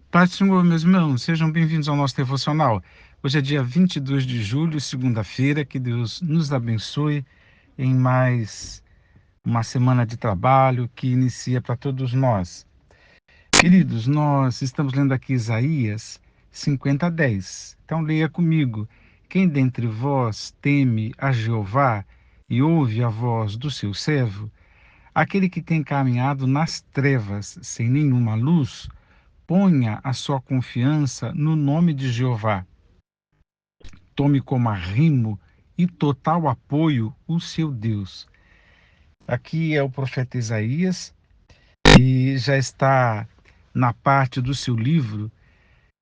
Paz do Senhor, meus irmãos, sejam bem-vindos ao nosso devocional. Hoje é dia 22 de julho, segunda-feira. Que Deus nos abençoe em mais uma semana de trabalho que inicia para todos nós. Queridos, nós estamos lendo aqui Isaías 50:10. Então leia comigo. Quem dentre vós teme a Jeová e ouve a voz do seu servo, aquele que tem caminhado nas trevas sem nenhuma luz, ponha a sua confiança no nome de Jeová. Tome como arrimo e total apoio o seu Deus. Aqui é o profeta Isaías e já está na parte do seu livro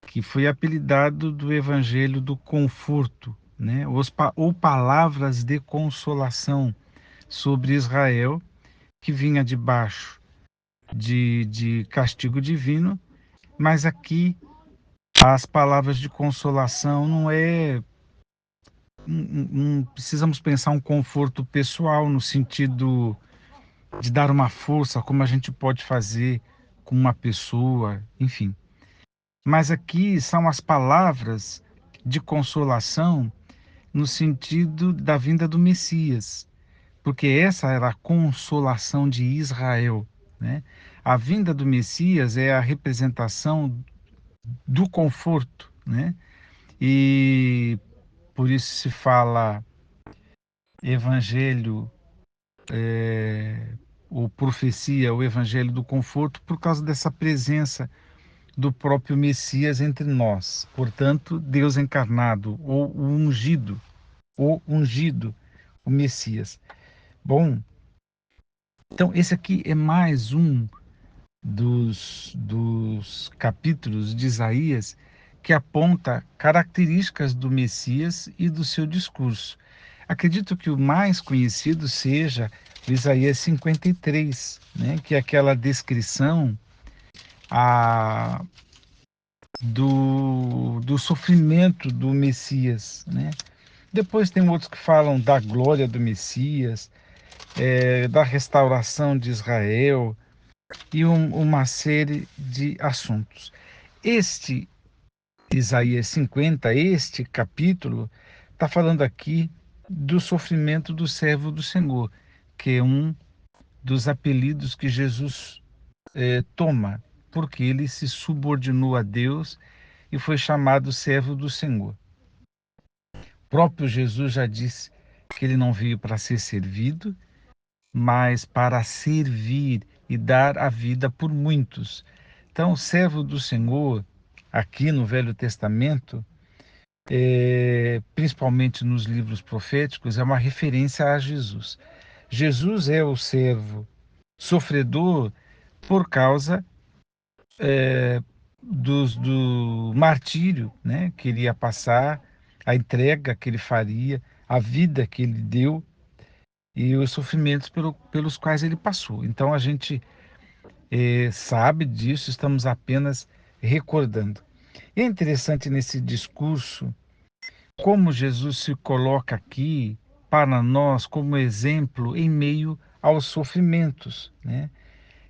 que foi apelidado do Evangelho do Conforto, né? Ou palavras de consolação sobre Israel, que vinha debaixo de castigo divino, mas aqui as palavras de consolação não precisamos pensar um conforto pessoal no sentido de dar uma força, como a gente pode fazer com uma pessoa, enfim. Mas aqui são as palavras de consolação no sentido da vinda do Messias, porque essa era a consolação de Israel, né? A vinda do Messias é a representação do conforto, né? E por isso se fala evangelho, ou profecia, o evangelho do conforto, por causa dessa presença do próprio Messias entre nós. Portanto, Deus encarnado, ou o ungido, o Messias. Bom, então esse aqui é mais um dos capítulos de Isaías que aponta características do Messias e do seu discurso. Acredito que o mais conhecido seja o Isaías 53, né, que é aquela descrição a, do sofrimento do Messias. Né? Depois tem outros que falam da glória do Messias, da restauração de Israel e uma série de assuntos. Este Isaías 50, este capítulo, está falando aqui do sofrimento do servo do Senhor, que é um dos apelidos que Jesus toma, porque ele se subordinou a Deus e foi chamado servo do Senhor. O próprio Jesus já disse que ele não veio para ser servido, mas para servir e dar a vida por muitos. Então, o servo do Senhor, aqui no Velho Testamento, principalmente nos livros proféticos, é uma referência a Jesus. Jesus é o servo sofredor por causa do martírio, né, que ele ia passar, a entrega que ele faria, a vida que ele deu e os sofrimentos pelos quais ele passou. Então a gente sabe disso, estamos apenas recordando. E é interessante nesse discurso como Jesus se coloca aqui para nós como exemplo em meio aos sofrimentos, né?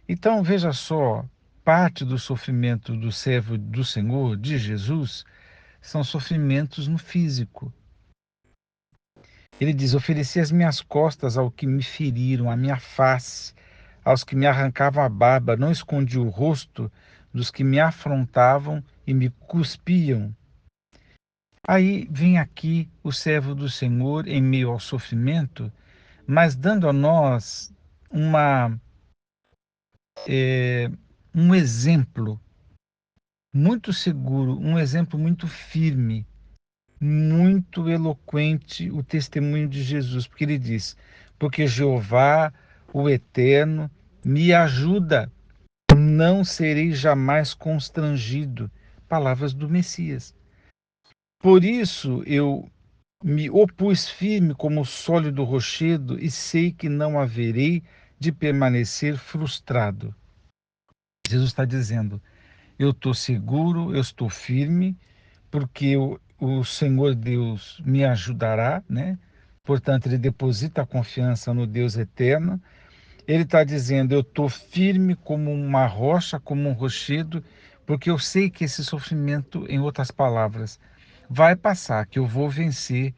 Então veja só, parte do sofrimento do servo do Senhor, de Jesus, são sofrimentos no físico. Ele diz: ofereci as minhas costas ao que me feriram, a minha face, aos que me arrancavam a barba, não escondi o rosto dos que me afrontavam e me cuspiam. Aí vem aqui o servo do Senhor em meio ao sofrimento, mas dando a nós uma, um exemplo muito seguro, um exemplo muito firme, muito eloquente, o testemunho de Jesus, porque ele diz: porque Jeová, o Eterno, me ajuda, não serei jamais constrangido. Palavras do Messias. Por isso eu me opus firme como sólido rochedo e sei que não haverei de permanecer frustrado. Jesus está dizendo: eu estou seguro, eu estou firme, porque o Senhor Deus me ajudará, né? Portanto, ele deposita a confiança no Deus eterno. Ele está dizendo: eu estou firme como uma rocha, como um rochedo, porque eu sei que esse sofrimento, em outras palavras, vai passar, que eu vou vencer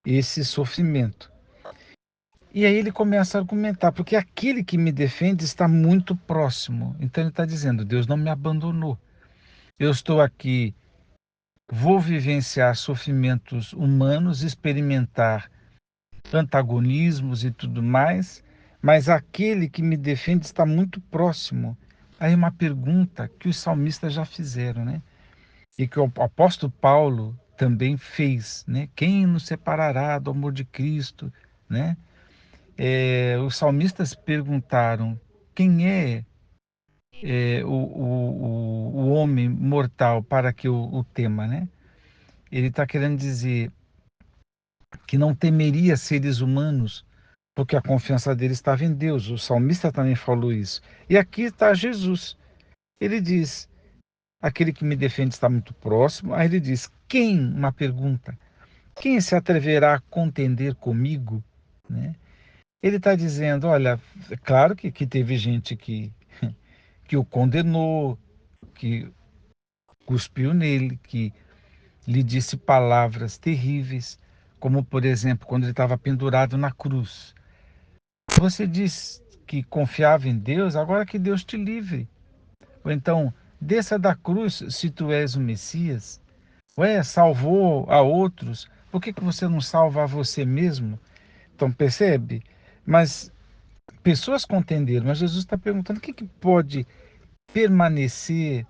esse sofrimento. E aí ele começa a argumentar, porque aquele que me defende está muito próximo. Então ele está dizendo: Deus não me abandonou. Eu estou aqui, vou vivenciar sofrimentos humanos, experimentar antagonismos e tudo mais, mas aquele que me defende está muito próximo. Aí uma pergunta que os salmistas já fizeram, né? E que o apóstolo Paulo também fez, né? Quem nos separará do amor de Cristo, né? Os salmistas perguntaram quem o homem mortal para que o tema, né? Ele está querendo dizer que não temeria seres humanos, porque a confiança dele estava em Deus. O salmista também falou isso. E aqui está Jesus. Ele diz: aquele que me defende está muito próximo. Aí ele diz: quem? Uma pergunta. Quem se atreverá a contender comigo? Né? Ele está dizendo: olha, é claro que teve gente que o condenou, que cuspiu nele, que lhe disse palavras terríveis, como, por exemplo, quando ele estava pendurado na cruz. Você diz que confiava em Deus, agora que Deus te livre. Ou então, desça da cruz se tu és o Messias. Ué, salvou a outros, por que você não salva a você mesmo? Então, percebe? Mas pessoas contenderam, mas Jesus está perguntando o que pode permanecer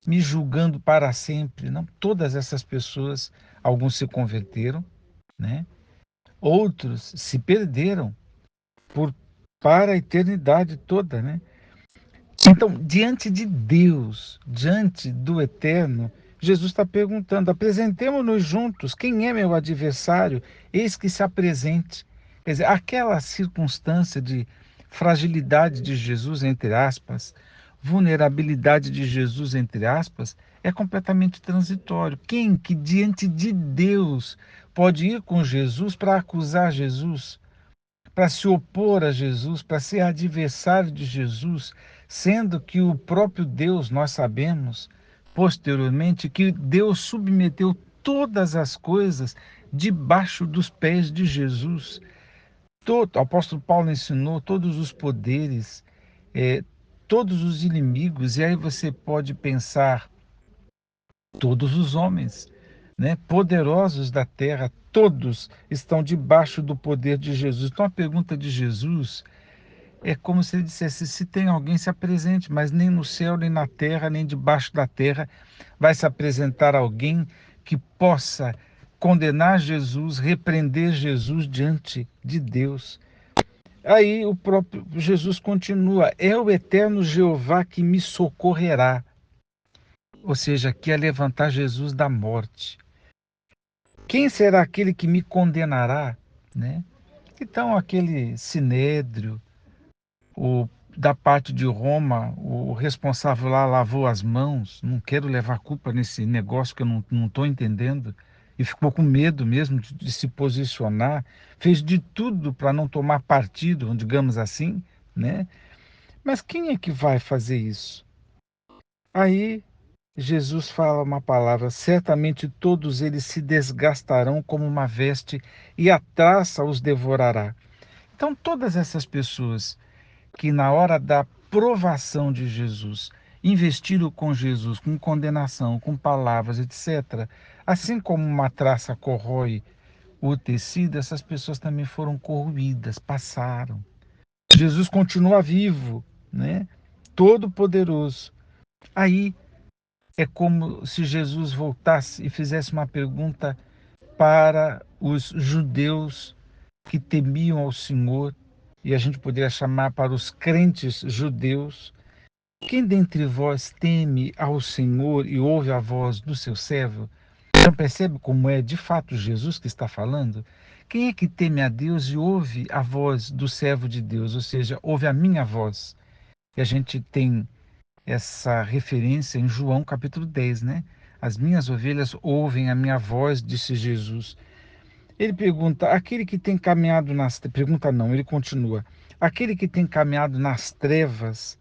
me julgando para sempre. Não, todas essas pessoas, alguns se converteram, né? Outros se perderam por para a eternidade toda, né? Então, diante de Deus, diante do Eterno, Jesus está perguntando: apresentemo-nos juntos, quem é meu adversário? Eis que se apresente. Quer dizer, aquela circunstância de fragilidade de Jesus, entre aspas, vulnerabilidade de Jesus, entre aspas, é completamente transitório. Quem que diante de Deus pode ir com Jesus para acusar Jesus? Para se opor a Jesus, para ser adversário de Jesus, sendo que o próprio Deus, nós sabemos posteriormente, que Deus submeteu todas as coisas debaixo dos pés de Jesus. O apóstolo Paulo ensinou todos os poderes, eh, todos os inimigos, e aí você pode pensar todos os homens, né, poderosos da terra, todos estão debaixo do poder de Jesus. Então a pergunta de Jesus é como se ele dissesse: se tem alguém, se apresente, mas nem no céu, nem na terra, nem debaixo da terra vai se apresentar alguém que possa condenar Jesus, repreender Jesus diante de Deus. Aí o próprio Jesus continua: é o eterno Jeová que me socorrerá, ou seja, que é levantar Jesus da morte. Quem será aquele que me condenará, né? Então aquele sinédrio, o da parte de Roma, o responsável lá lavou as mãos, não quero levar culpa nesse negócio que eu não estou entendendo, e ficou com medo mesmo de se posicionar, fez de tudo para não tomar partido, digamos assim, né? Mas quem é que vai fazer isso? Aí Jesus fala uma palavra: certamente todos eles se desgastarão como uma veste e a traça os devorará. Então, todas essas pessoas que na hora da provação de Jesus investiram com Jesus, com condenação, com palavras, etc., assim como uma traça corrói o tecido, essas pessoas também foram corroídas, passaram. Jesus continua vivo, né? Todo poderoso. Aí é como se Jesus voltasse e fizesse uma pergunta para os judeus que temiam ao Senhor, e a gente poderia chamar para os crentes judeus: quem dentre vós teme ao Senhor e ouve a voz do seu servo? Então percebe como é de fato Jesus que está falando? Quem é que teme a Deus e ouve a voz do servo de Deus, ou seja, ouve a minha voz? E a gente tem essa referência em João capítulo 10, né? As minhas ovelhas ouvem a minha voz, disse Jesus. Ele pergunta: aquele que tem caminhado nas... Pergunta não, ele continua: aquele que tem caminhado nas trevas,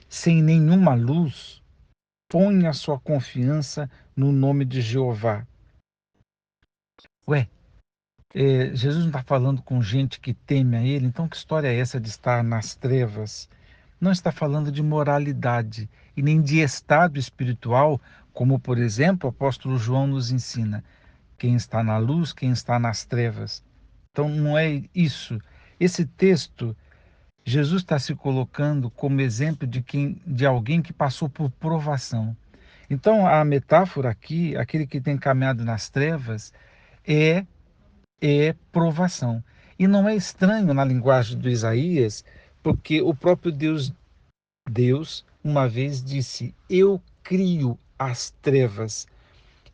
sem nenhuma luz, põe a sua confiança no nome de Jeová. Ué, Jesus não está falando com gente que teme a Ele, então que história é essa de estar nas trevas? Não está falando de moralidade e nem de estado espiritual, como, por exemplo, o apóstolo João nos ensina. Quem está na luz, quem está nas trevas. Então não é isso. Esse texto, Jesus está se colocando como exemplo de alguém que passou por provação. Então a metáfora aqui, aquele que tem caminhado nas trevas, é provação. E não é estranho na linguagem do Isaías, porque o próprio Deus uma vez disse: eu crio as trevas.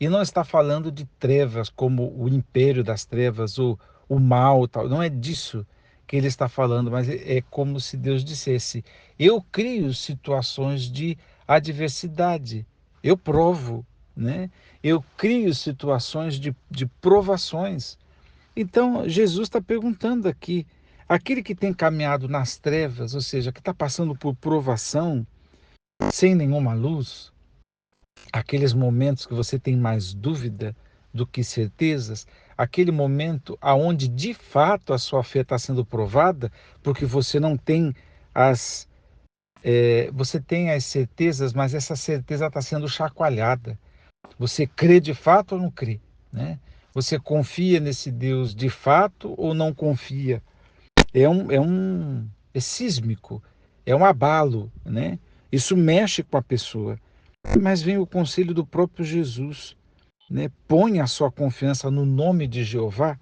E não está falando de trevas como o império das trevas ou o mal, tal. Não é disso que ele está falando, mas é como se Deus dissesse: eu crio situações de adversidade, eu provo, né? Eu crio situações de provações. Então, Jesus está perguntando aqui, aquele que tem caminhado nas trevas, ou seja, que está passando por provação, sem nenhuma luz, aqueles momentos que você tem mais dúvida do que certezas, aquele momento aonde de fato a sua fé está sendo provada, porque você não tem você tem as certezas, mas essa certeza está sendo chacoalhada. Você crê de fato ou não crê, né? Você confia nesse Deus de fato ou não confia? É sísmico, é um abalo, né? Isso mexe com a pessoa. Mas vem o conselho do próprio Jesus, né? Põe a sua confiança no nome de Jeová,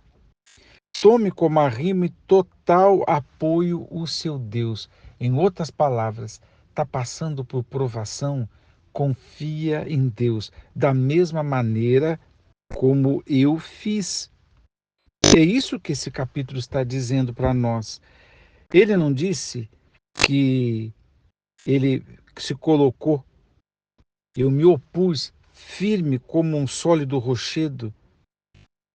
tome como arrimo e total apoio o seu Deus. Em outras palavras, está passando por provação, confia em Deus, da mesma maneira como eu fiz. É isso que esse capítulo está dizendo para nós. Ele não disse que ele se colocou, eu me opus firme como um sólido rochedo,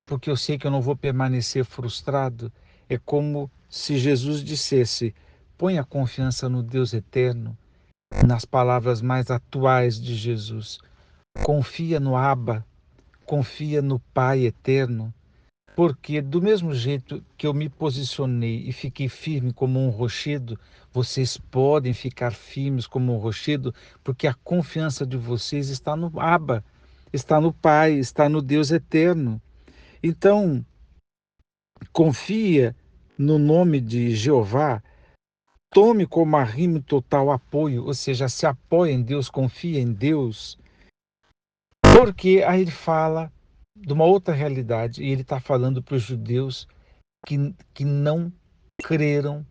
porque eu sei que eu não vou permanecer frustrado. É como se Jesus dissesse: põe a confiança no Deus eterno, nas palavras mais atuais de Jesus. Confia no Abba, confia no Pai eterno, porque do mesmo jeito que eu me posicionei e fiquei firme como um rochedo, vocês podem ficar firmes como um rochedo, porque a confiança de vocês está no Abba, está no Pai, está no Deus eterno. Então, confia no nome de Jeová, tome como arrimo total apoio, ou seja, se apoia em Deus, confia em Deus, porque aí ele fala de uma outra realidade, e ele está falando para os judeus que não creram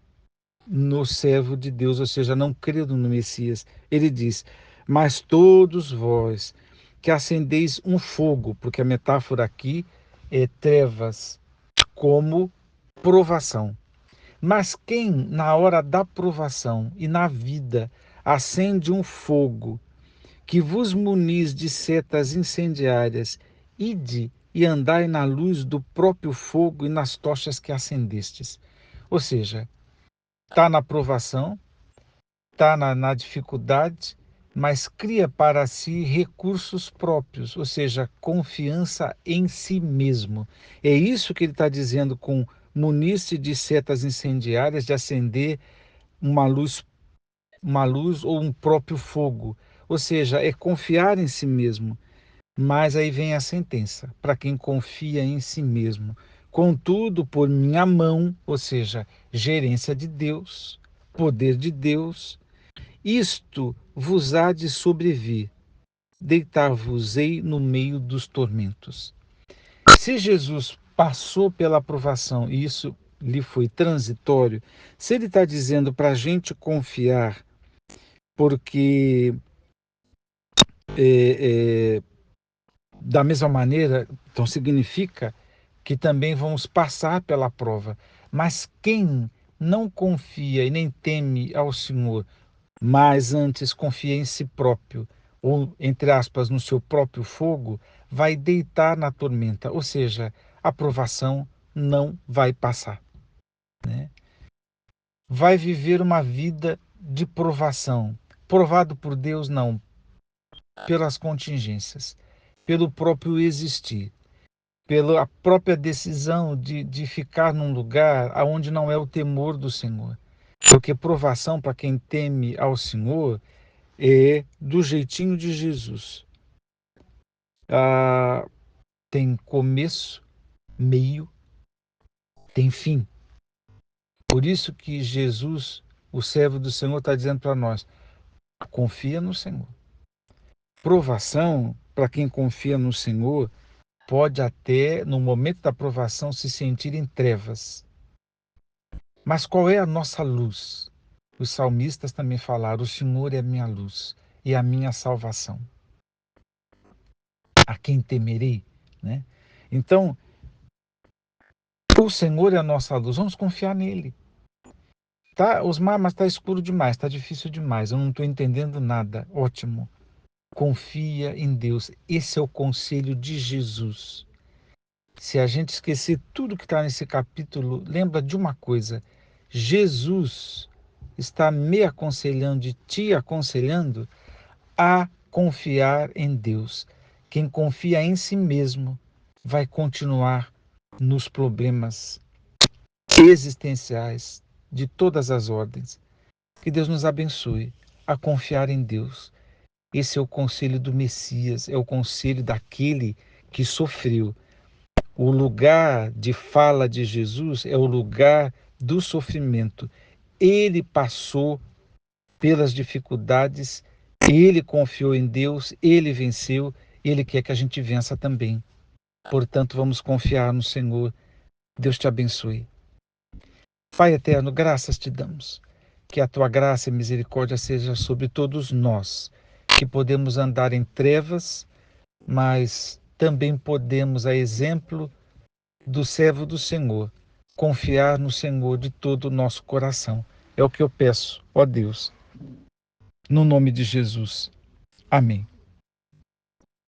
no servo de Deus, ou seja, não creram no Messias. Ele diz: mas todos vós que acendeis um fogo, porque a metáfora aqui é trevas como provação. Mas quem, na hora da provação e na vida, acende um fogo que vos munis de setas incendiárias, ide e andai na luz do próprio fogo e nas tochas que acendestes. Ou seja, está na provação, está na dificuldade, mas cria para si recursos próprios, ou seja, confiança em si mesmo. É isso que ele está dizendo com munir-se de setas incendiárias, de acender uma luz ou um próprio fogo. Ou seja, é confiar em si mesmo. Mas aí vem a sentença, para quem confia em si mesmo. Contudo, por minha mão, ou seja, gerência de Deus, poder de Deus, isto vos há de sobrevir, deitar-vos-ei no meio dos tormentos. Se Jesus passou pela aprovação e isso lhe foi transitório, se ele está dizendo para a gente confiar, porque é, é, da mesma maneira, então significa que também vamos passar pela prova. Mas quem não confia e nem teme ao Senhor, mas antes confia em si próprio, ou, entre aspas, no seu próprio fogo, vai deitar na tormenta, ou seja, a provação não vai passar, né? Vai viver uma vida de provação. Provado por Deus, não. pelas contingências, pelo próprio existir, pela própria decisão de ficar num lugar onde não é o temor do Senhor. Porque provação para quem teme ao Senhor é do jeitinho de Jesus. Ah, tem começo, meio, tem fim. Por isso que Jesus, o servo do Senhor, está dizendo para nós: confia no Senhor. Provação, para quem confia no Senhor, pode até, no momento da provação, se sentir em trevas. Mas qual é a nossa luz? Os salmistas também falaram: o Senhor é a minha luz e a minha salvação. A quem temerei? Né? Então, o Senhor é a nossa luz, vamos confiar nele. Tá, Osmar, mas está escuro demais, está difícil demais, eu não estou entendendo nada. Ótimo. Confia em Deus. Esse é o conselho de Jesus. Se a gente esquecer tudo que está nesse capítulo, lembra de uma coisa: Jesus está me aconselhando e te aconselhando a confiar em Deus. Quem confia em si mesmo vai continuar nos problemas existenciais de todas as ordens. Que Deus nos abençoe a confiar em Deus. Esse é o conselho do Messias, é o conselho daquele que sofreu. O lugar de fala de Jesus é o lugar do sofrimento. Ele passou pelas dificuldades, ele confiou em Deus, ele venceu, ele quer que a gente vença também. Portanto, vamos confiar no Senhor. Deus te abençoe. Pai eterno, graças te damos. Que a tua graça e misericórdia seja sobre todos nós, que podemos andar em trevas, mas também podemos, a exemplo do servo do Senhor, confiar no Senhor de todo o nosso coração. É o que eu peço, ó Deus, no nome de Jesus. Amém.